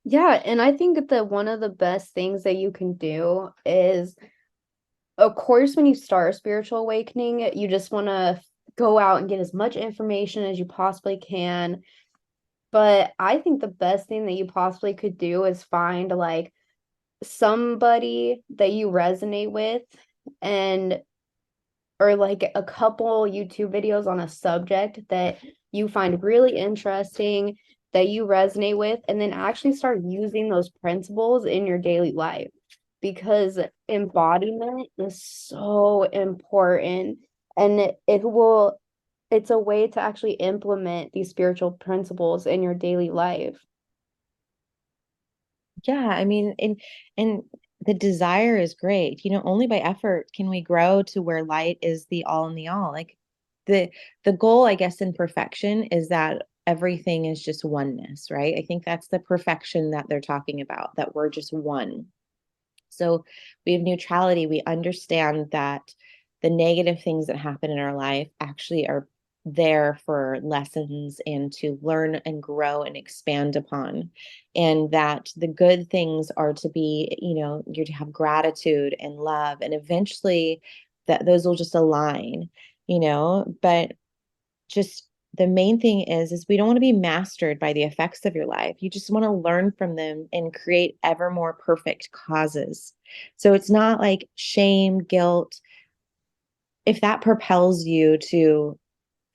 Yeah, and I think that one of the best things that you can do is, of course, when you start a spiritual awakening, you just want to go out and get as much information as you possibly can. But I think the best thing that you possibly could do is find like somebody that you resonate with, and or like a couple YouTube videos on a subject that you find really interesting, that you resonate with, and then actually start using those principles in your daily life, because embodiment is so important, and it's a way to actually implement these spiritual principles in your daily life. Yeah, I mean, and the desire is great. Only by effort can we grow to where light is the all in the all. Like the the goal, I guess, in perfection is that everything is just oneness, right? I think that's the perfection that they're talking about, that we're just one. So we have neutrality. We understand that the negative things that happen in our life actually are there for lessons and to learn and grow and expand upon. And that the good things are to be, you're to have gratitude and love. And eventually that those will just align, but just the main thing is we don't want to be mastered by the effects of your life. You just want to learn from them and create ever more perfect causes. So it's not like shame, guilt. If that propels you to,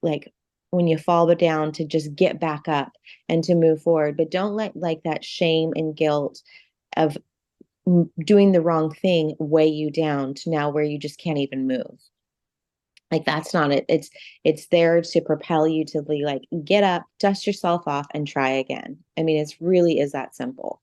like, when you fall down, to just get back up and to move forward, but don't let like that shame and guilt of doing the wrong thing weigh you down to now where you just can't even move. Like that's not it. It's there to propel you to be like, get up, dust yourself off, and try again. I mean, it's really is that simple.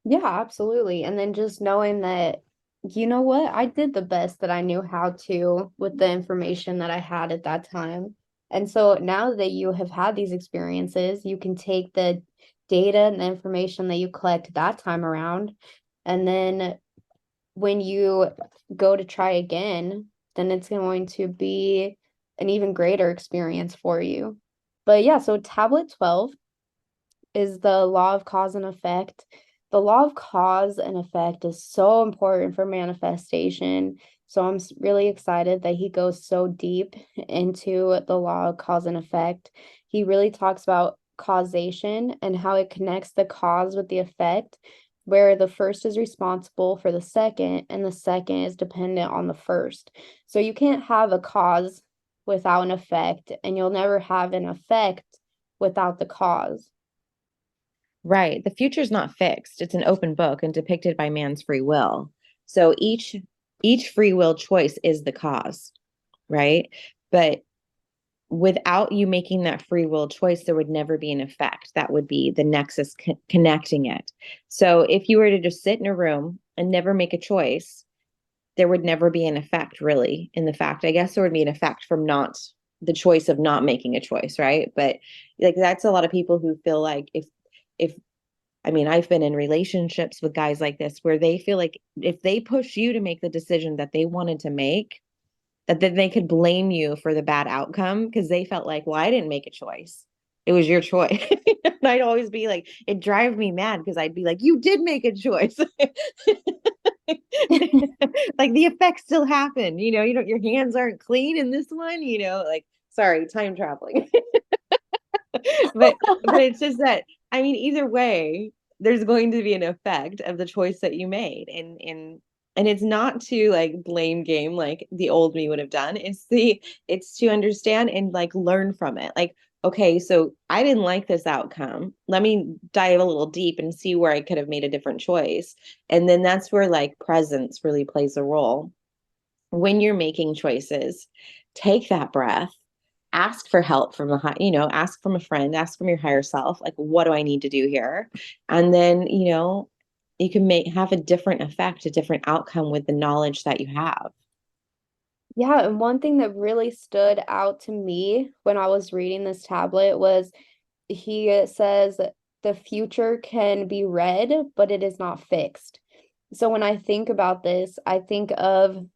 Yeah, absolutely. And then just knowing that, you know what, I did the best that I knew how to with the information that I had at that time. And so now that you have had these experiences, you can take the data and the information that you collect that time around. And then when you go to try again, then it's going to be an even greater experience for you. But yeah, so tablet 12 is the law of cause and effect. The law of cause and effect is so important for manifestation. So I'm really excited that he goes so deep into the law of cause and effect. He really talks about causation and how it connects the cause with the effect, where the first is responsible for the second and the second is dependent on the first. So you can't have a cause without an effect, and you'll never have an effect without the cause. Right. The future's not fixed. It's an open book and depicted by man's free will. So each free will choice is the cause, right? But without you making that free will choice, there would never be an effect. That would be the nexus connecting it. So if you were to just sit in a room and never make a choice, there would never be an effect really in the fact. I guess there would be an effect from not the choice of not making a choice, right? But like that's a lot of people who feel like if I mean, I've been in relationships with guys like this where they feel like if they push you to make the decision that they wanted to make, that then they could blame you for the bad outcome because they felt like, well, I didn't make a choice. It was your choice. And I'd always be like, it drive me mad because I'd be like, you did make a choice. Like the effects still happen, your hands aren't clean in this one, like sorry, time traveling. But it's just that I mean, either way, there's going to be an effect of the choice that you made. And it's not to like blame game like the old me would have done. It's to understand and like learn from it. Like, okay, so I didn't like this outcome. Let me dive a little deep and see where I could have made a different choice. And then that's where like presence really plays a role. When you're making choices, take that breath, ask for help from ask from a friend, ask from your higher self, like, what do I need to do here? And then, you can have a different effect, a different outcome with the knowledge that you have. Yeah, and one thing that really stood out to me when I was reading this tablet was he says the future can be read, but it is not fixed. So when I think about this, I think that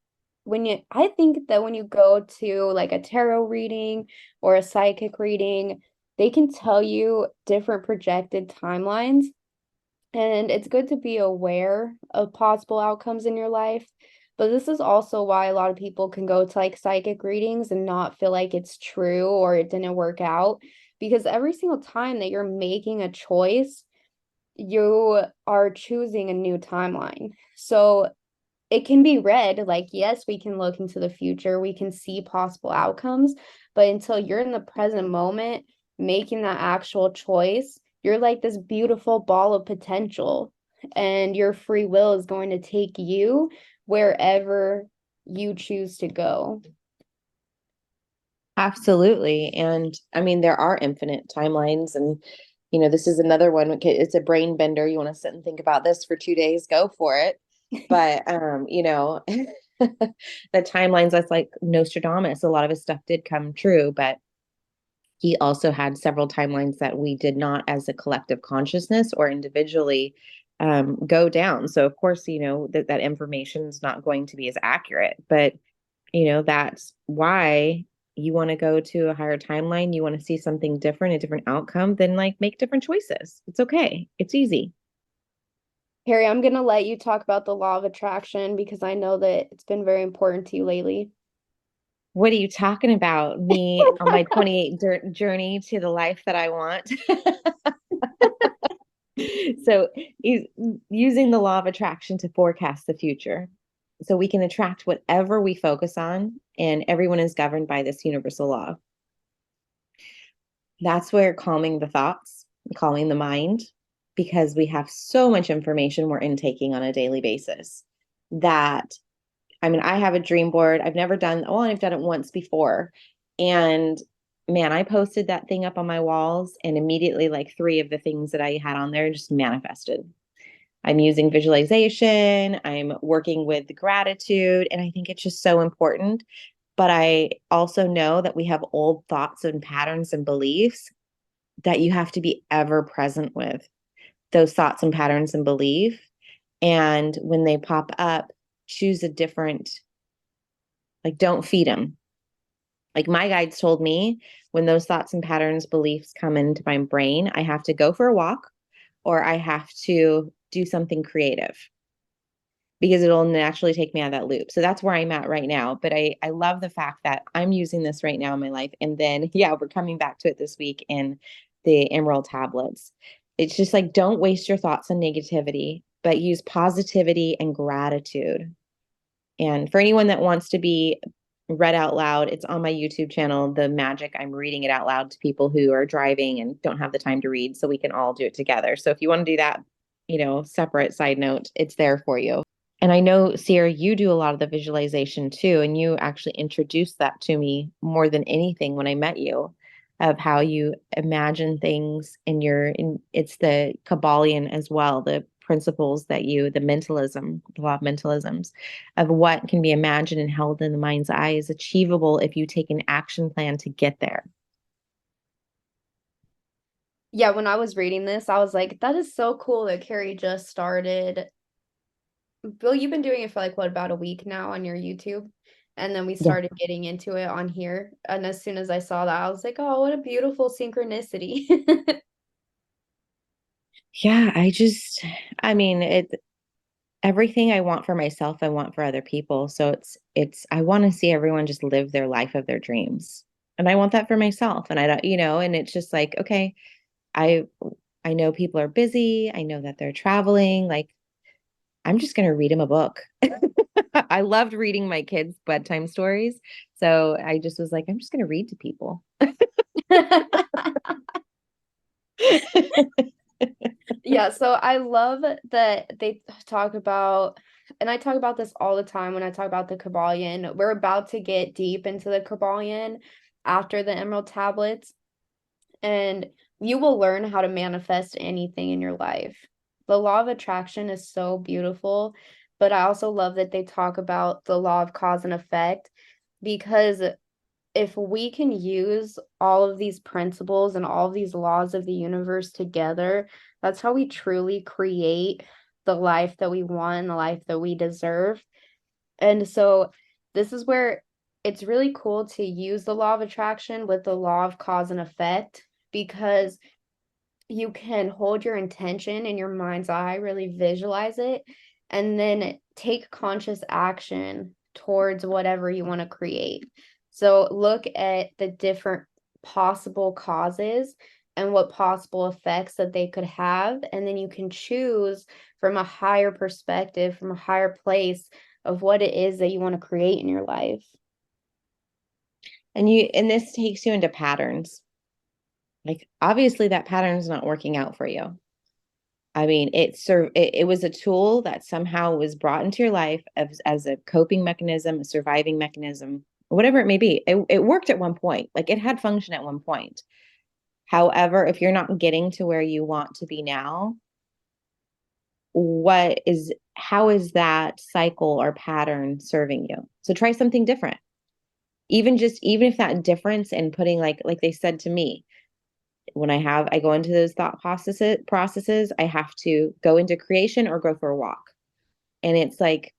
when you go to like a tarot reading or a psychic reading, they can tell you different projected timelines, And it's good to be aware of possible outcomes in your life. But this is also why a lot of people can go to like psychic readings and not feel like it's true or it didn't work out. Because every single time that you're making a choice, you are choosing a new timeline. So it can be read like, yes, we can look into the future, we can see possible outcomes, but until you're in the present moment making that actual choice, you're like this beautiful ball of potential, and your free will is going to take you wherever you choose to go. Absolutely. And I mean, there are infinite timelines. And, this is another one. Okay, it's a brain bender. You want to sit and think about this for 2 days, go for it. But, the timelines, that's like Nostradamus. A lot of his stuff did come true, but he also had several timelines that we did not, as a collective consciousness or individually, go down. So, of course, that information is not going to be as accurate. But that's why you want to go to a higher timeline. You want to see something different, a different outcome, then like make different choices. It's okay. It's easy. Harry, I'm going to let you talk about the law of attraction because I know that it's been very important to you lately. What are you talking about? Me on my 28 journey to the life that I want. So he's using the law of attraction to forecast the future. So we can attract whatever we focus on, and everyone is governed by this universal law. That's where calming the thoughts, calming the mind, because we have so much information we're intaking on a daily basis that, I mean, I have a dream board. I've never done, oh, I've done it once before. And man, I posted that thing up on my walls, and immediately, like, three of the things that I had on there just manifested. I'm using visualization, I'm working with gratitude, and I think it's just so important. But I also know that we have old thoughts and patterns and beliefs that you have to be ever present with those thoughts and patterns and belief. And when they pop up, choose a different, like, don't feed them. Like my guides told me, when those thoughts and patterns, beliefs come into my brain, I have to go for a walk or I have to do something creative because it'll naturally take me out of that loop. So that's where I'm at right now. But I love the fact that I'm using this right now in my life. And then, yeah, we're coming back to it this week in the Emerald tablets. It's just like, don't waste your thoughts on negativity, but use positivity and gratitude. And for anyone that wants to be read out loud, it's on my YouTube channel, The Magic. I'm reading it out loud to people who are driving and don't have the time to read, so we can all do it together. So if you want to do that, separate side note, it's there for you. And I know, Ceirra, you do a lot of the visualization too, and you actually introduced that to me more than anything when I met you, of how you imagine things it's the Kabbalion as well, the principles that the mentalism, the law of mentalisms, of what can be imagined and held in the mind's eye is achievable if you take an action plan to get there. Yeah, when I was reading this, I was like, that is so cool that Carrie just started. Bill, you've been doing it for like what, about a week now on your YouTube? And then we Yeah. started getting into it on here. And as soon as I saw that, I was like, oh, what a beautiful synchronicity. Yeah, I mean, everything I want for myself, I want for other people. So I want to see everyone just live their life of their dreams. And I want that for myself. And I don't, and it's just like, okay, I I know people are busy. I know that they're traveling. Like, I'm just going to read them a book. I loved reading my kids' bedtime stories. So I just was like, I'm just going to read to people. Yeah, so I love that they talk about, and I talk about this all the time when I talk about the Kabbalion. We're about to get deep into the Kabbalion after the Emerald Tablets, and you will learn how to manifest anything in your life. The law of attraction is so beautiful, but I also love that they talk about the law of cause and effect, because if we can use all of these principles and all of these laws of the universe together, that's how we truly create the life that we want, the life that we deserve. And so this is where it's really cool to use the law of attraction with the law of cause and effect, because you can hold your intention in your mind's eye, really visualize it, and then take conscious action towards whatever you want to create. So look at the different possible causes and what possible effects that they could have. And then you can choose from a higher perspective, from a higher place of what it is that you want to create in your life. And this takes you into patterns. Like obviously that pattern is not working out for you. I mean, it was a tool that somehow was brought into your life as a coping mechanism, a surviving mechanism, whatever it may be. It worked at one point, like it had function at one point. However, if you're not getting to where you want to be now, how is that cycle or pattern serving you? So try something different. Even if that difference in putting like they said to me, when I go into those thought processes, I have to go into creation or go for a walk. And it's like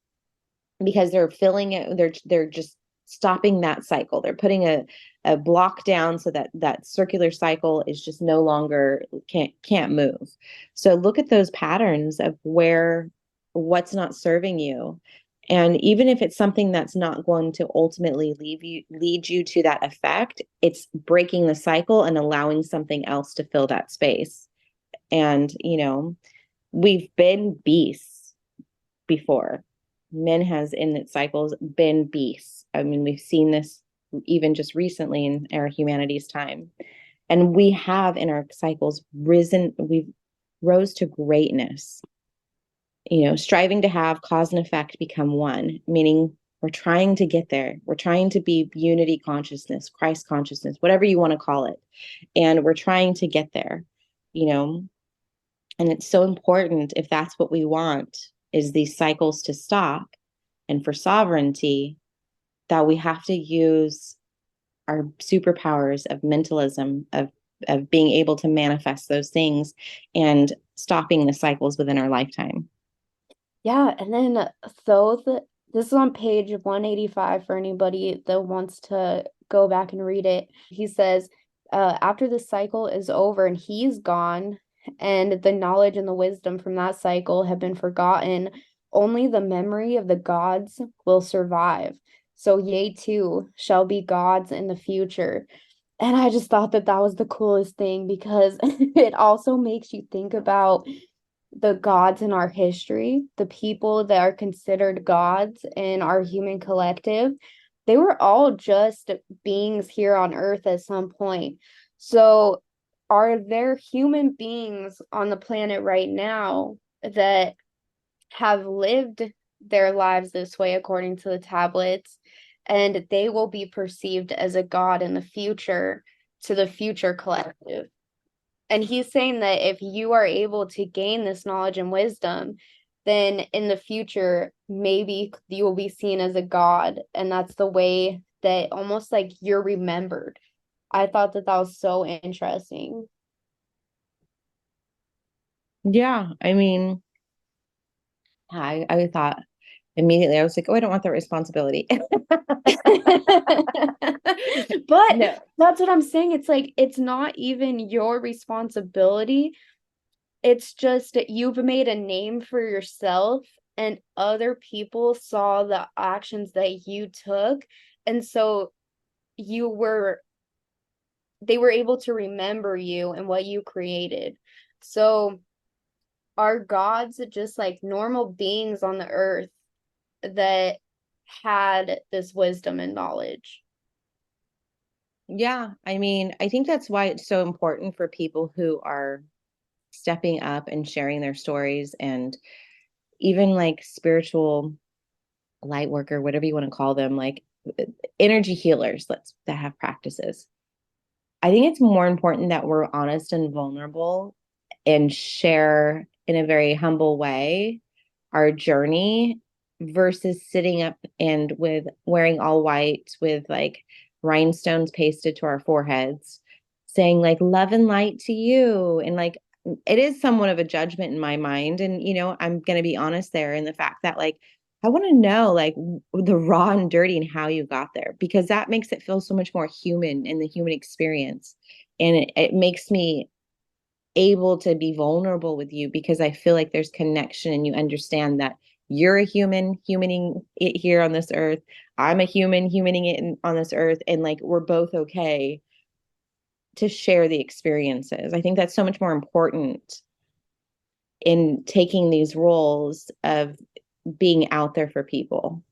because they're filling it, they're just stopping that cycle. They're putting a block down so that that circular cycle is just no longer can't move. So look at those patterns of what's not serving you. And even if it's something that's not going to ultimately lead you to that effect, it's breaking the cycle and allowing something else to fill that space. And, we've been beasts before. Men has in its cycles been beasts. I mean, we've seen this even just recently in our humanity's time. And we have in our cycles we've rose to greatness, striving to have cause and effect become one, meaning we're trying to get there. We're trying to be unity consciousness, Christ consciousness, whatever you want to call it. And we're trying to get there, you know, and it's so important if that's what we want is these cycles to stop and for sovereignty that we have to use our superpowers of mentalism, of being able to manifest those things and stopping the cycles within our lifetime. Yeah, and then Thoth, this is on page 185 for anybody that wants to go back and read it. He says, after the cycle is over and he's gone, and the knowledge and the wisdom from that cycle have been forgotten, only the memory of the gods will survive. So ye too shall be gods in the future. And I just thought that that was the coolest thing because it also makes you think about the gods in our history, the people that are considered gods in our human collective, they were all just beings here on earth at some point. So, are there human beings on the planet right now that have lived their lives this way according to the tablets, and they will be perceived as a god in the future to the future collective? And he's saying that if you are able to gain this knowledge and wisdom, then in the future, maybe you will be seen as a god. And that's the way that almost like you're remembered. I thought that that was so interesting. Yeah, I mean, I thought immediately, I was like, oh, I don't want that responsibility. But No. that's what I'm saying. It's like, it's not even your responsibility. It's just that you've made a name for yourself and other people saw the actions that you took. And so you were, they were able to remember you and what you created. So are gods just like normal beings on the earth that had this wisdom and knowledge? Yeah, I mean, I think that's why it's so important for people who are stepping up and sharing their stories and even like spiritual light worker, whatever you want to call them, like energy healers, that have practices. I think it's more important that we're honest and vulnerable and share in a very humble way our journey versus sitting up and with wearing all white with like rhinestones pasted to our foreheads, saying like love and light to you. And like it is somewhat of a judgment in my mind. And, I'm going to be honest there in the fact that like, I want to know like the raw and dirty and how you got there because that makes it feel so much more human in the human experience. And it makes me able to be vulnerable with you because I feel like there's connection and you understand that you're a human, humaning it here on this earth. I'm a human, humaning it on this earth. And like, we're both okay to share the experiences. I think that's so much more important in taking these roles of being out there for people.